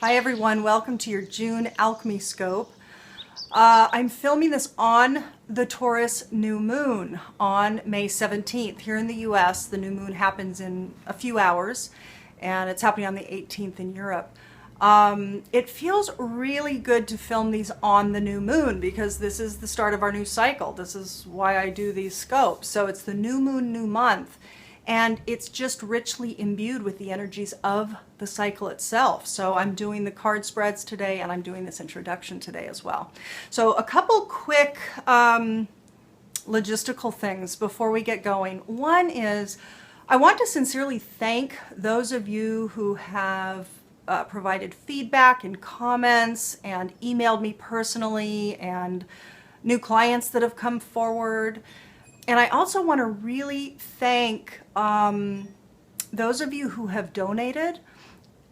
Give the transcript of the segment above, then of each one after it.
Hi everyone, welcome to your June Alchemy Scope. I'm filming this on the Taurus new moon on May 17th. Here in the US, the new moon happens in a few hours, and it's happening on the 18th in Europe. It feels really good to film these on the new moon because this is the start of our new cycle. This is why I do these scopes. So it's the new moon, new month. And it's just richly imbued with the energies of the cycle itself. So I'm doing the card spreads today, and I'm doing this introduction today as well. So a couple quick logistical things before we get going. One is I want to sincerely thank those of you who have provided feedback and comments and emailed me personally, and new clients that have come forward. And I also want to really thank those of you who have donated.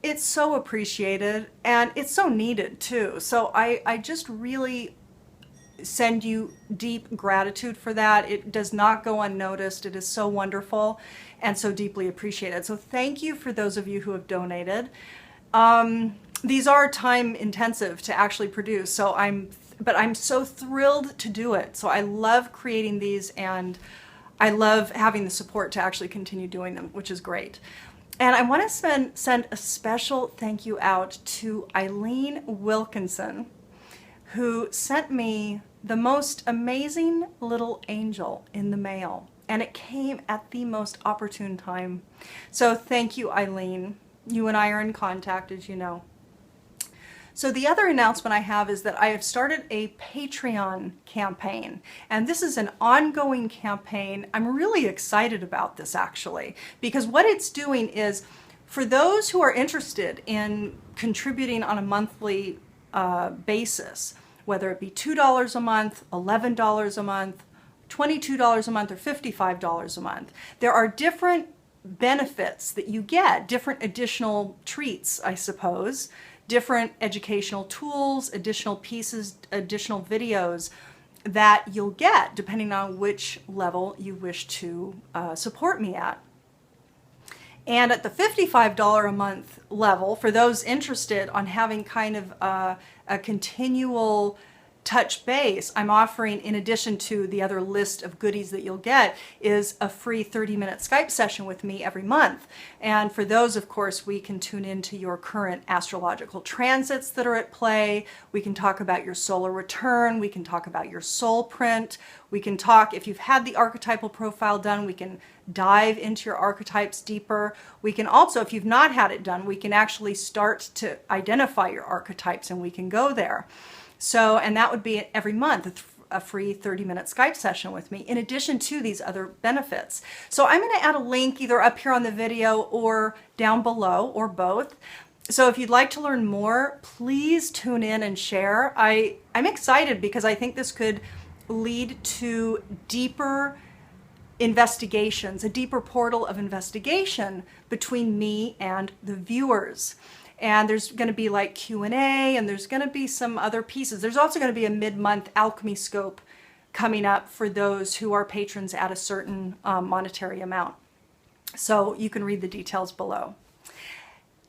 It's so appreciated, and it's so needed too. So I just really send you deep gratitude for that. It does not go unnoticed. It is so wonderful and so deeply appreciated. So thank you for those of you who have donated. These are time intensive to actually produce, so but I'm so thrilled to do it. So I love creating these, and I love having the support to actually continue doing them, which is great. And I want to send a special thank you out to Eileen Wilkinson, who sent me the most amazing little angel in the mail. And it came at the most opportune time. So thank you, Eileen. You and I are in contact, as you know. So the other announcement I have is that I have started a Patreon campaign, and this is an ongoing campaign. I'm really excited about this, actually, because what it's doing is, for those who are interested in contributing on a monthly basis, whether it be $2 a month, $11 a month, $22 a month, or $55 a month, there are different benefits that you get, different additional treats, I suppose, different educational tools, additional pieces, additional videos that you'll get depending on which level you wish to support me at. And at the $55 a month level, for those interested on having kind of a continual touch base, I'm offering, in addition to the other list of goodies that you'll get, is a free 30-minute Skype session with me every month. And for those, of course, we can tune into your current astrological transits that are at play. We can talk about your solar return. We can talk about your soul print. We can talk, if you've had the archetypal profile done, we can dive into your archetypes deeper. We can also, if you've not had it done, we can actually start to identify your archetypes, and we can go there. So, and that would be every month, a free 30-minute Skype session with me, in addition to these other benefits. So I'm going to add a link either up here on the video or down below, or both. So if you'd like to learn more, please tune in and share. I'm excited because I think this could lead to deeper investigations, a deeper portal of investigation between me and the viewers. And there's going to be like Q&A, and there's going to be some other pieces. There's also going to be a mid-month Alchemy Scope coming up for those who are patrons at a certain monetary amount. So you can read the details below.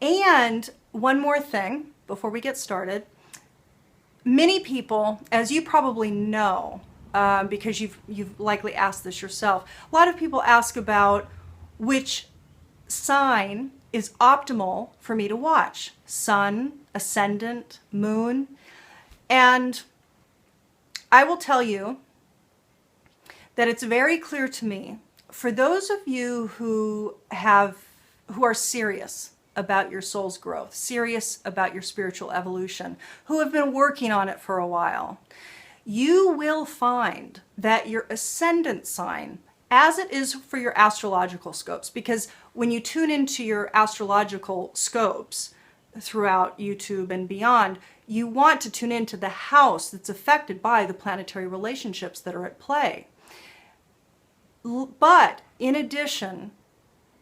And one more thing before we get started. Many people, as you probably know, because you've likely asked this yourself, a lot of people ask about which sign is optimal for me to watch: sun, ascendant, moon. And I will tell you that it's very clear to me, for those of you who are serious about your soul's growth, serious about your spiritual evolution, who have been working on it for a while, you will find that your ascendant sign, as it is for your astrological scopes, because when you tune into your astrological scopes throughout YouTube and beyond, you want to tune into the house that's affected by the planetary relationships that are at play. But in addition,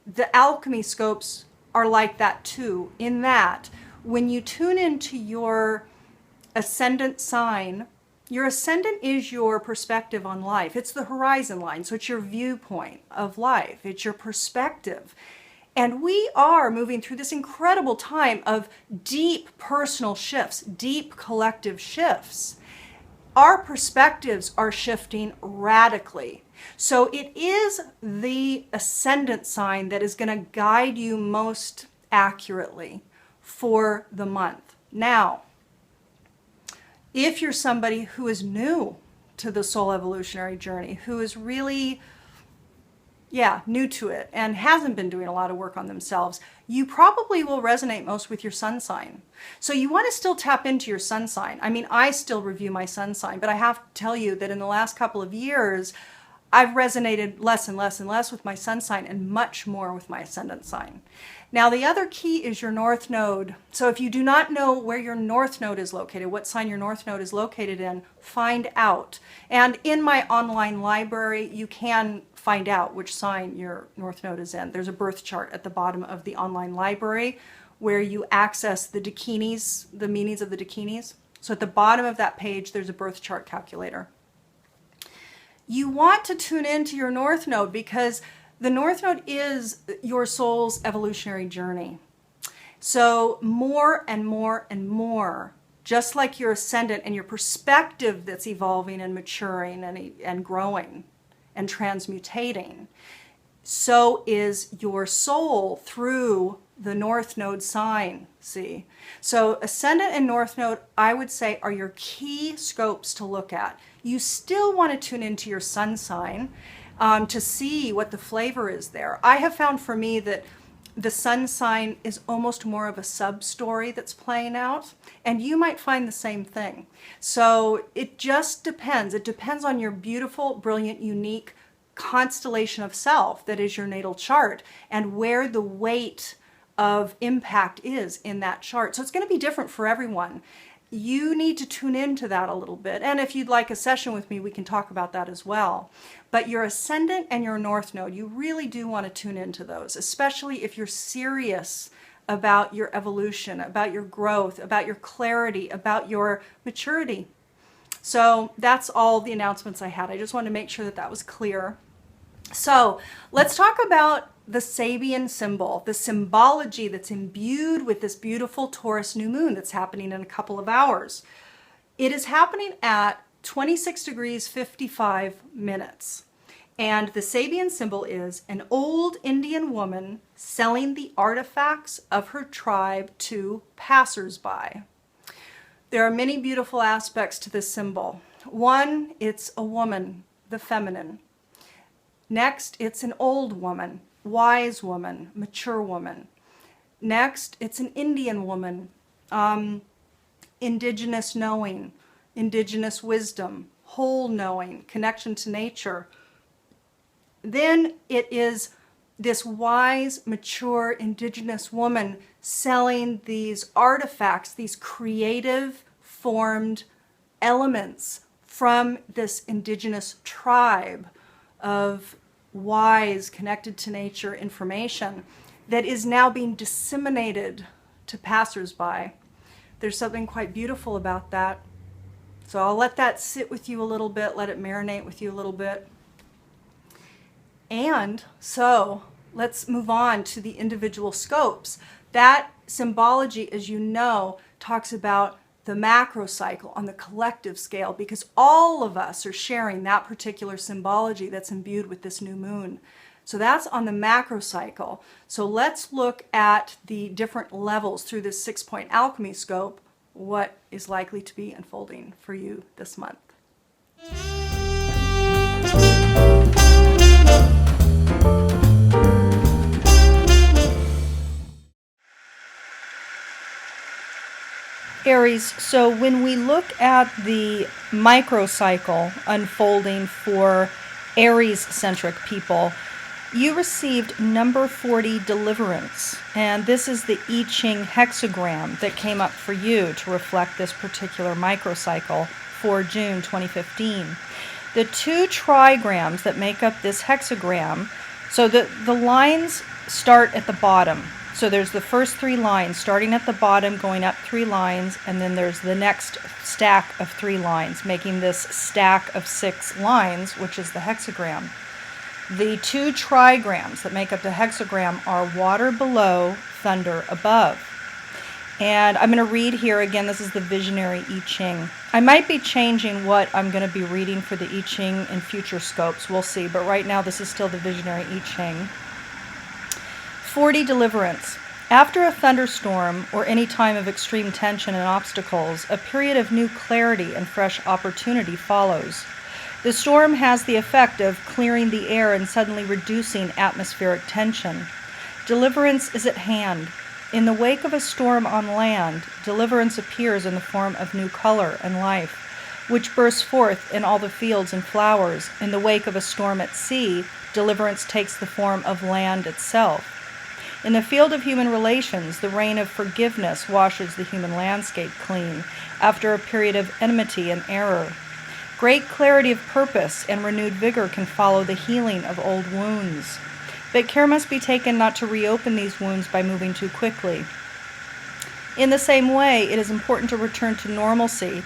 the alchemy scopes are like that too, in that when you tune into your ascendant sign, your ascendant is your perspective on life. It's the horizon line, so it's your viewpoint of life. It's your perspective. And we are moving through this incredible time of deep personal shifts, deep collective shifts. Our perspectives are shifting radically. So it is the ascendant sign that is going to guide you most accurately for the month. Now, if you're somebody who is new to the soul evolutionary journey, who is really, new to it and hasn't been doing a lot of work on themselves, you probably will resonate most with your sun sign. So you want to still tap into your sun sign. I mean, I still review my sun sign, but I have to tell you that in the last couple of years, I've resonated less and less and less with my sun sign and much more with my ascendant sign. Now, the other key is your north node. So if you do not know where your north node is located, what sign your north node is located in, find out. And in my online library, you can find out which sign your north node is in. There's a birth chart at the bottom of the online library where you access the Dakinis, the meanings of the Dakinis. So at the bottom of that page, there's a birth chart calculator. You want to tune into your north node because the north node is your soul's evolutionary journey. So more and more and more, just like your ascendant and your perspective that's evolving and maturing and growing and transmutating, so is your soul through the north node sign, see? So ascendant and north node, I would say, are your key scopes to look at. You still want to tune into your sun sign to see what the flavor is there. I have found for me that the sun sign is almost more of a sub-story that's playing out, and you might find the same thing. So it just depends. It depends on your beautiful, brilliant, unique constellation of self that is your natal chart and where the weight of impact is in that chart. So it's going to be different for everyone. You need to tune into that a little bit. And if you'd like a session with me, we can talk about that as well. But your ascendant and your north node, you really do want to tune into those, especially if you're serious about your evolution, about your growth, about your clarity, about your maturity. So that's all the announcements I had. I just wanted to make sure that that was clear. So let's talk about the Sabian symbol, the symbology that's imbued with this beautiful Taurus new moon that's happening in a couple of hours. It is happening at 26 degrees 55 minutes. And the Sabian symbol is an old Indian woman selling the artifacts of her tribe to passersby. There are many beautiful aspects to this symbol. One, it's a woman, the feminine. Next, it's an old woman, wise woman, mature woman. Next, it's an Indian woman, indigenous knowing, indigenous wisdom, whole knowing, connection to nature. Then it is this wise, mature, indigenous woman selling these artifacts, these creative formed elements from this indigenous tribe of wise, connected to nature information that is now being disseminated to passersby. There's something quite beautiful about that. So I'll let that sit with you a little bit, let it marinate with you a little bit. And so let's move on to the individual scopes. That symbology, as you know, talks about the macro cycle on the collective scale, because all of us are sharing that particular symbology that's imbued with this new moon. So that's on the macro cycle. So let's look at the different levels through this 6-point alchemy scope, what is likely to be unfolding for you this month. Aries, so when we look at the microcycle unfolding for Aries-centric people, you received number 40 deliverance, and this is the I Ching hexagram that came up for you to reflect this particular microcycle for June 2015. The two trigrams that make up this hexagram, so the lines start at the bottom. So there's the first 3 lines starting at the bottom, going up 3 lines, and then there's the next stack of 3 lines, making this stack of 6 lines, which is the hexagram. The two trigrams that make up the hexagram are water below, thunder above. And I'm going to read here again. This is the Visionary I Ching. I might be changing what I'm going to be reading for the I Ching in future scopes. We'll see. But right now, this is still the Visionary I Ching. 40 Deliverance. After a thunderstorm or any time of extreme tension and obstacles, a period of new clarity and fresh opportunity follows. The storm has the effect of clearing the air and suddenly reducing atmospheric tension. Deliverance is at hand. In the wake of a storm on land, deliverance appears in the form of new color and life, which bursts forth in all the fields and flowers. In the wake of a storm at sea, deliverance takes the form of land itself. In the field of human relations, the rain of forgiveness washes the human landscape clean after a period of enmity and error. Great clarity of purpose and renewed vigor can follow the healing of old wounds. But care must be taken not to reopen these wounds by moving too quickly. In the same way, it is important to return to normalcy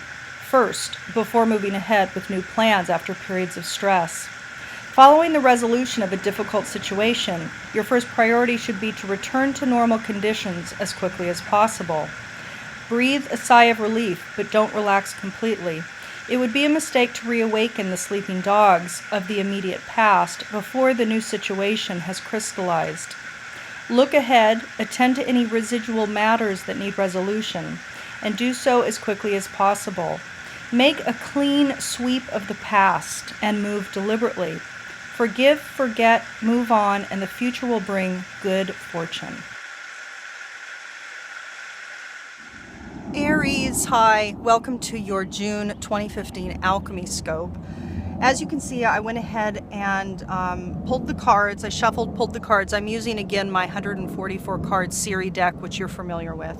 first before moving ahead with new plans after periods of stress. Following the resolution of a difficult situation, your first priority should be to return to normal conditions as quickly as possible. Breathe a sigh of relief, but don't relax completely. It would be a mistake to reawaken the sleeping dogs of the immediate past before the new situation has crystallized. Look ahead, attend to any residual matters that need resolution, and do so as quickly as possible. Make a clean sweep of the past and move deliberately. Forgive, forget, move on, and the future will bring good fortune. Aries, hi. Welcome to your June 2015 Alchemy Scope. As you can see, I went ahead and pulled the cards. I shuffled, pulled the cards. I'm using, again, my 144 card series deck, which you're familiar with.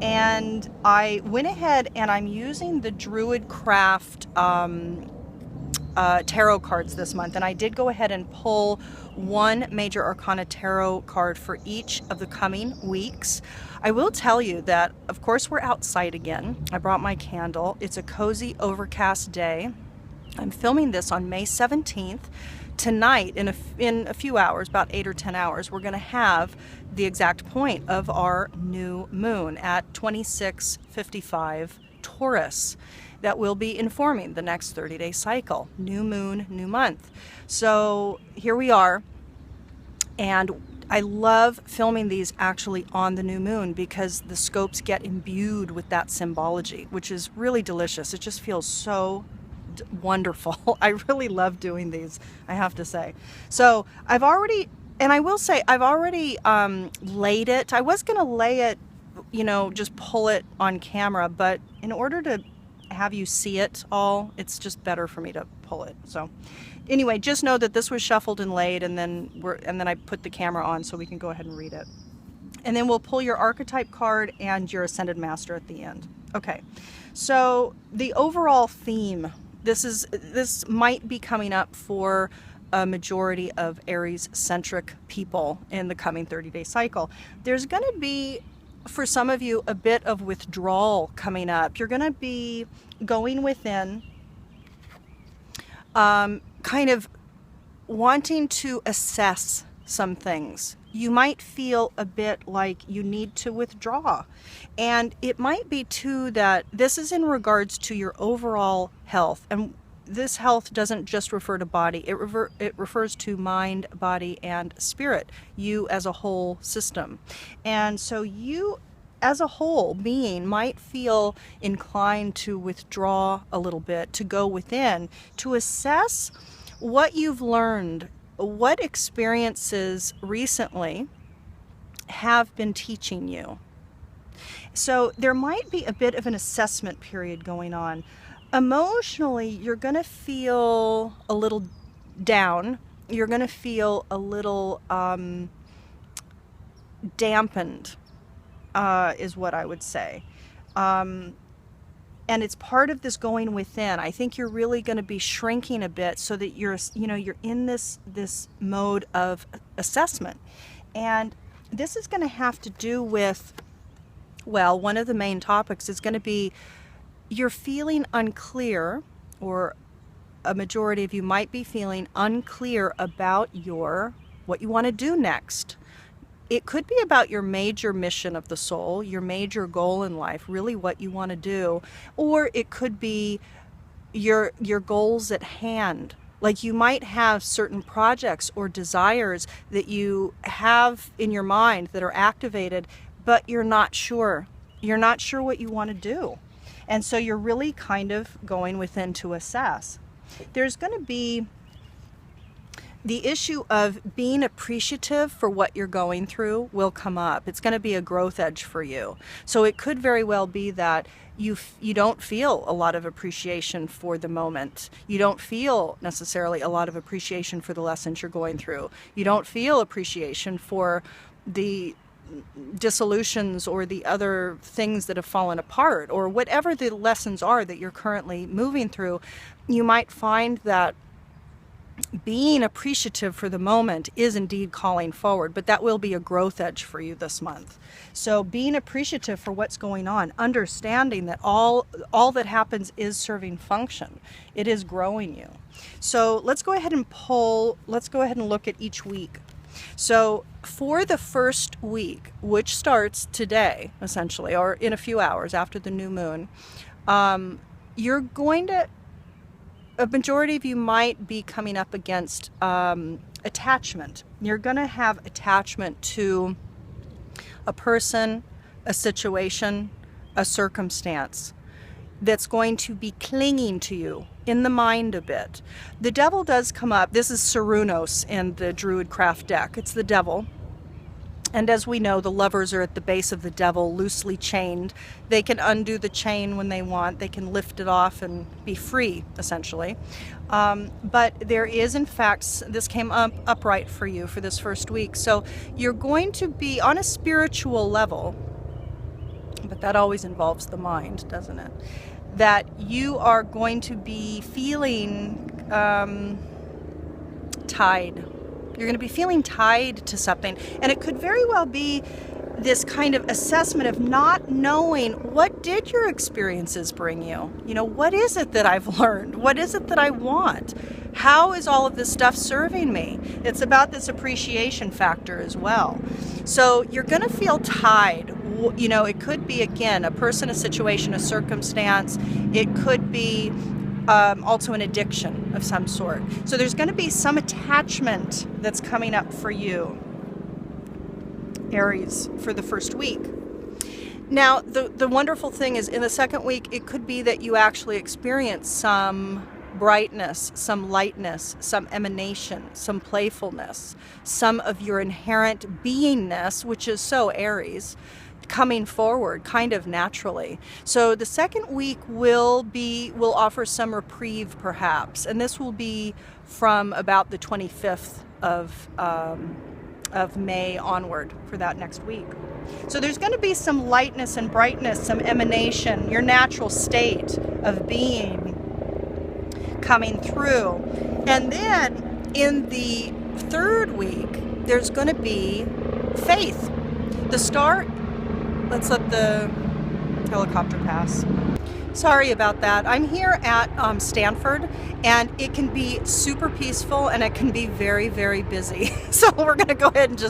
And I went ahead and I'm using the Druid Craft tarot cards this month, and I did go ahead and pull one major arcana tarot card for each of the coming weeks. I will tell you that, of course, we're outside again. I brought my candle. It's a cozy, overcast day. I'm filming this on May 17th. Tonight, in a few hours, about 8 or 10 hours, we're going to have the exact point of our new moon at 2655 Taurus. That will be informing the next 30-day cycle. New moon, new month. So here we are. And I love filming these actually on the new moon because the scopes get imbued with that symbology, which is really delicious. It just feels so wonderful. I really love doing these, I have to say. So I've already, and I will say, I've already laid it. I was going to lay it, you know, just pull it on camera, but in order to have you see it all, it's just better for me to pull it. So anyway, just know that this was shuffled and laid, and then I put the camera on so we can go ahead and read it. And then we'll pull your archetype card and your ascended master at the end. Okay, so the overall theme, this might be coming up for a majority of Aries-centric people in the coming 30-day cycle. There's going to be, for some of you, a bit of withdrawal coming up. You're going to be going within, kind of wanting to assess some things. You might feel a bit like you need to withdraw. And it might be too that this is in regards to your overall health. And this health doesn't just refer to body. It refers to mind, body, and spirit. You as a whole system. And so you as a whole being might feel inclined to withdraw a little bit, to go within, to assess what you've learned, what experiences recently have been teaching you. So there might be a bit of an assessment period going on. Emotionally, you're going to feel a little down. You're going to feel a little dampened, is what I would say. And it's part of this going within. I think you're really going to be shrinking a bit so that you're in this mode of assessment. And this is going to have to do with, well, one of the main topics is going to be you're feeling unclear or a majority of you might be feeling unclear about what you want to do next. It could be about your major mission of the soul, your major goal in life, really what you want to do, or it could be your goals at hand. Like you might have certain projects or desires that you have in your mind that are activated, but you're not sure. You're not sure what you want to do. And so you're really kind of going within to assess. There's going to be the issue of being appreciative for what you're going through will come up. It's going to be a growth edge for you. So it could very well be that you don't feel a lot of appreciation for the moment. You don't feel necessarily a lot of appreciation for the lessons you're going through. You don't feel appreciation for the dissolutions or the other things that have fallen apart, or whatever the lessons are that you're currently moving through. You might find that being appreciative for the moment is indeed calling forward, but that will be a growth edge for you this month. So being appreciative for what's going on, understanding that all that happens is serving function. It is growing you. So let's go ahead and look at each week. So for the first week, which starts today, essentially, or in a few hours after the new moon, you're going to, a majority of you might be coming up against attachment. You're going to have attachment to a person, a situation, a circumstance that's going to be clinging to you in the mind a bit. The devil does come up. This is Cernunnos in the Druidcraft deck. It's the devil. And as we know, the lovers are at the base of the devil, loosely chained. They can undo the chain when they want. They can lift it off and be free, essentially. But there is, in fact, this came up upright for you for this first week. So you're going to be on a spiritual level, but that always involves the mind, doesn't it? That you are going to be feeling tied. You're going to be feeling tied to something. And it could very well be this kind of assessment of not knowing, what did your experiences bring you? You know, what is it that I've learned? What is it that I want? How is all of this stuff serving me? It's about this appreciation factor as well. So you're going to feel tied. You know, it could be, again, a person, a situation, a circumstance. It could be also an addiction of some sort. So there's going to be some attachment that's coming up for you, Aries, for the first week. Now, the wonderful thing is, in the second week, it could be that you actually experience some brightness, some lightness, some emanation, some playfulness, some of your inherent beingness, which is so Aries, coming forward kind of naturally. So the second week will offer some reprieve, perhaps, and this will be from about the 25th of May onward for that next week. So there's going to be some lightness and brightness, some emanation, your natural state of being coming through. And then in the third week, there's going to be faith. The star. Let's let the helicopter pass. Sorry about that. I'm here at Stanford, and it can be super peaceful and it can be very, very busy. So we're going to go ahead and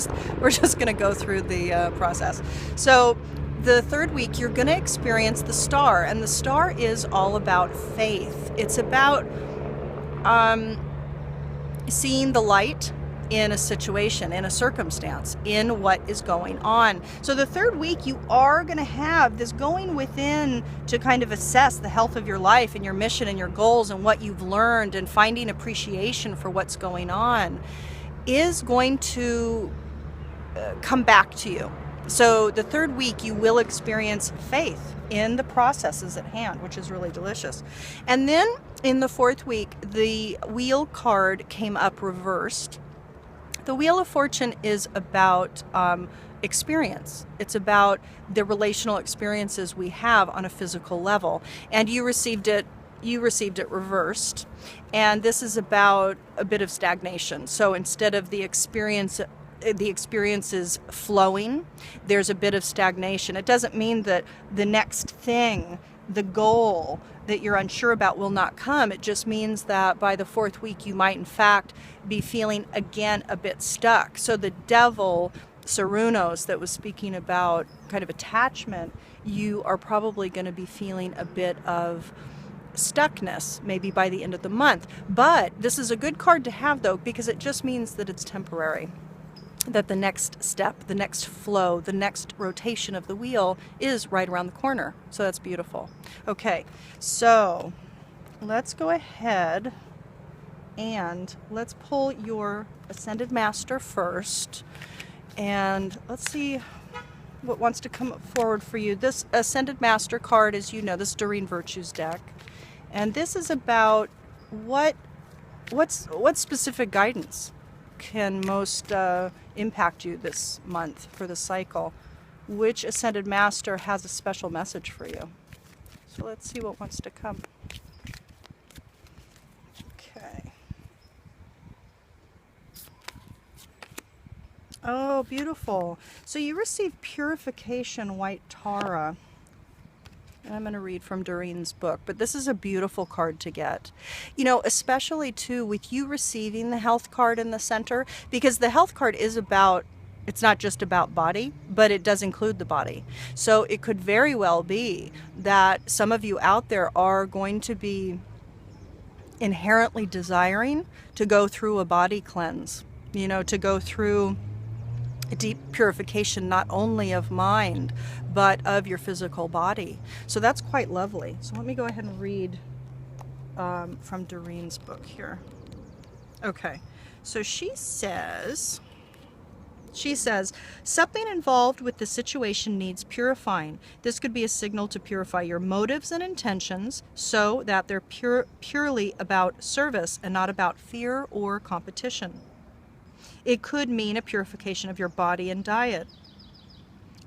we're just going to go through the process. So the third week, you're going to experience the star, and the star is all about faith. It's about seeing the light in a situation, in a circumstance, in what is going on. So the third week, you are going to have this going within to kind of assess the health of your life and your mission and your goals and what you've learned, and finding appreciation for what's going on is going to come back to you. So the third week, you will experience faith in the processes at hand, which is really delicious. And then in the fourth week, the wheel card came up reversed. The Wheel of Fortune is about experience. It's about the relational experiences we have on a physical level. And you received it reversed. And this is about a bit of stagnation. So instead of the experiences flowing, there's a bit of stagnation. It doesn't mean that the next thing the goal that you're unsure about will not come. It just means that by the 4th week, you might in fact be feeling again a bit stuck. So the devil, Sarunos, that was speaking about kind of attachment, you are probably going to be feeling a bit of stuckness maybe by the end of the month. But this is a good card to have, though, because it just means that it's temporary, that the next step, the next flow, the next rotation of the wheel is right around the corner. So that's beautiful. Okay, so let's go ahead and let's pull your Ascended Master first, and let's see what wants to come forward for you. This Ascended Master card, as you know, this Doreen Virtues deck, and this is about what specific guidance can most impact you this month for the cycle. Which Ascended Master has a special message for you? So let's see what wants to come. Okay. Oh, beautiful. So you received Purification White Tara. And I'm going to read from Doreen's book, but this is a beautiful card to get. You know, especially too with you receiving the health card in the center, because the health card is about, it's not just about body, but it does include the body. So it could very well be that some of you out there are going to be inherently desiring to go through a body cleanse, you know, to go through a deep purification, not only of mind, but of your physical body. So that's quite lovely. So let me go ahead and read from Doreen's book here. Okay, so she says, something involved with the situation needs purifying. This could be a signal to purify your motives and intentions so that they're purely about service and not about fear or competition. It could mean a purification of your body and diet.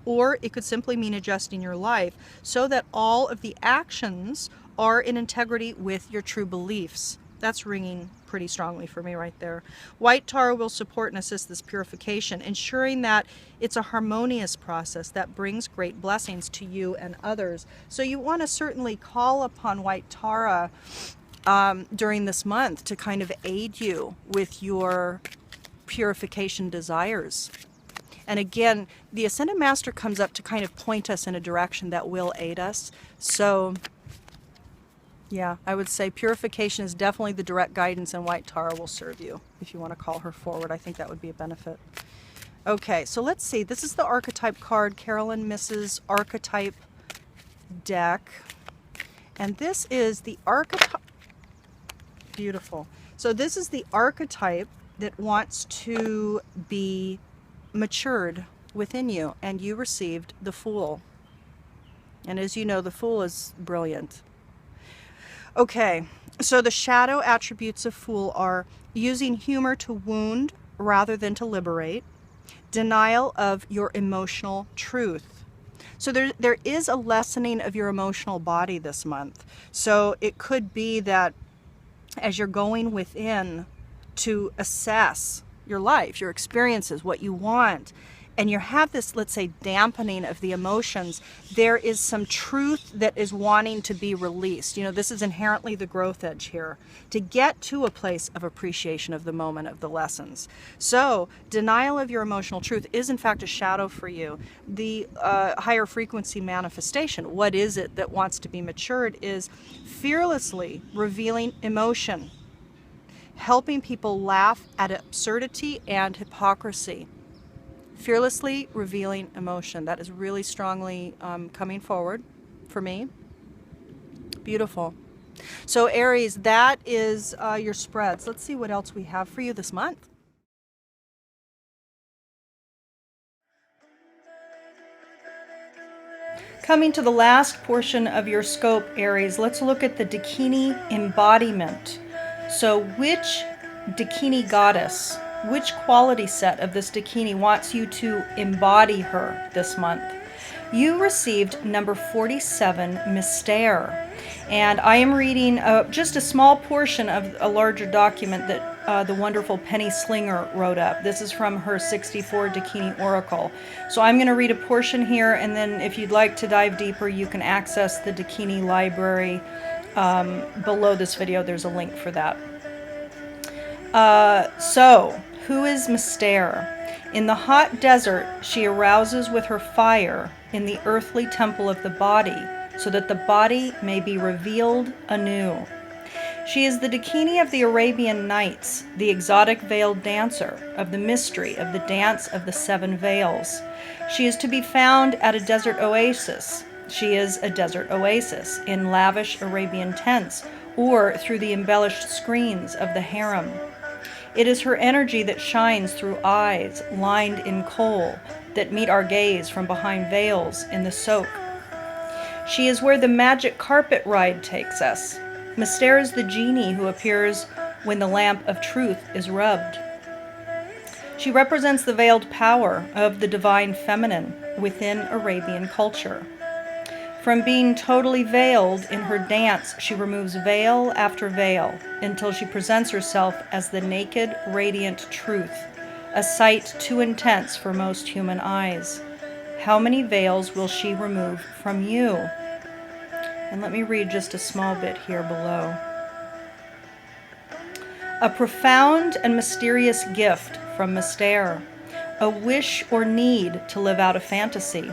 Or it could simply mean adjusting your life so that all of the actions are in integrity with your true beliefs. That's ringing pretty strongly for me right there. White Tara will support and assist this purification, ensuring that it's a harmonious process that brings great blessings to you and others. So you want to certainly call upon White Tara during this month to kind of aid you with your purification desires. And again, the Ascended Master comes up to kind of point us in a direction that will aid us. So yeah, I would say purification is definitely the direct guidance, and White Tara will serve you if you want to call her forward. I think that would be a benefit. Okay, so let's see. This is the Archetype card, Carolyn Mrs. Archetype deck. And this is the Archetype. Beautiful. So this is the Archetype that wants to be matured within you, and you received the Fool. And as you know, the Fool is brilliant. Okay, so the shadow attributes of Fool are using humor to wound rather than to liberate, denial of your emotional truth. So there is a lessening of your emotional body this month. So it could be that as you're going within to assess your life, your experiences, what you want, and you have this, let's say, dampening of the emotions, there is some truth that is wanting to be released. You know, this is inherently the growth edge here, to get to a place of appreciation of the moment, of the lessons. So denial of your emotional truth is in fact a shadow for you. The higher frequency manifestation, what is it that wants to be matured, is fearlessly revealing emotion, helping people laugh at absurdity and hypocrisy. Fearlessly revealing emotion. That is really strongly coming forward for me. Beautiful. So Aries, that is your spreads. Let's see what else we have for you this month. Coming to the last portion of your scope, Aries, let's look at the Dakini embodiment. So which Dakini goddess, which quality set of this Dakini wants you to embody her this month? You received number 47, Mystère. And I am reading just a small portion of a larger document that the wonderful Penny Slinger wrote up. This is from her 64 Dakini Oracle. So I'm going to read a portion here, and then if you'd like to dive deeper, you can access the Dakini library. Below this video, there's a link for that. So, who is Mystere? In the hot desert, she arouses with her fire in the earthly temple of the body, so that the body may be revealed anew. She is the Dakini of the Arabian Nights, the exotic veiled dancer of the mystery of the dance of the 7 veils. She is to be found at a desert oasis. She is a desert oasis in lavish Arabian tents or through the embellished screens of the harem. It is her energy that shines through eyes lined in kohl that meet our gaze from behind veils in the soak. She is where the magic carpet ride takes us. Mystere is the genie who appears when the lamp of truth is rubbed. She represents the veiled power of the divine feminine within Arabian culture. From being totally veiled in her dance, she removes veil after veil until she presents herself as the naked, radiant truth, a sight too intense for most human eyes. How many veils will she remove from you? And let me read just a small bit here below. A profound and mysterious gift from Mystere, a wish or need to live out a fantasy,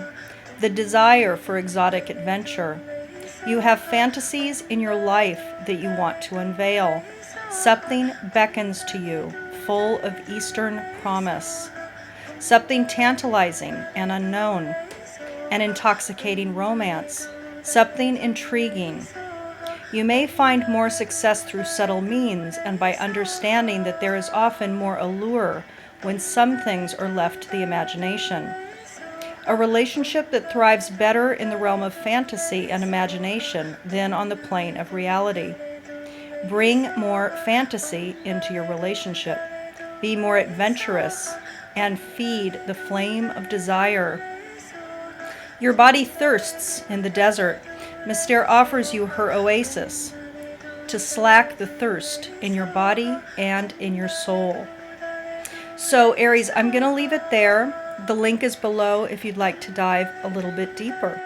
the desire for exotic adventure. You have fantasies in your life that you want to unveil. Something beckons to you, full of Eastern promise. Something tantalizing and unknown, an intoxicating romance, something intriguing. You may find more success through subtle means and by understanding that there is often more allure when some things are left to the imagination. A relationship that thrives better in the realm of fantasy and imagination than on the plane of reality. Bring more fantasy into your relationship. Be more adventurous and feed the flame of desire. Your body thirsts in the desert. Mystere offers you her oasis to slack the thirst in your body and in your soul. So Aries, I'm going to leave it there. The link is below if you'd like to dive a little bit deeper.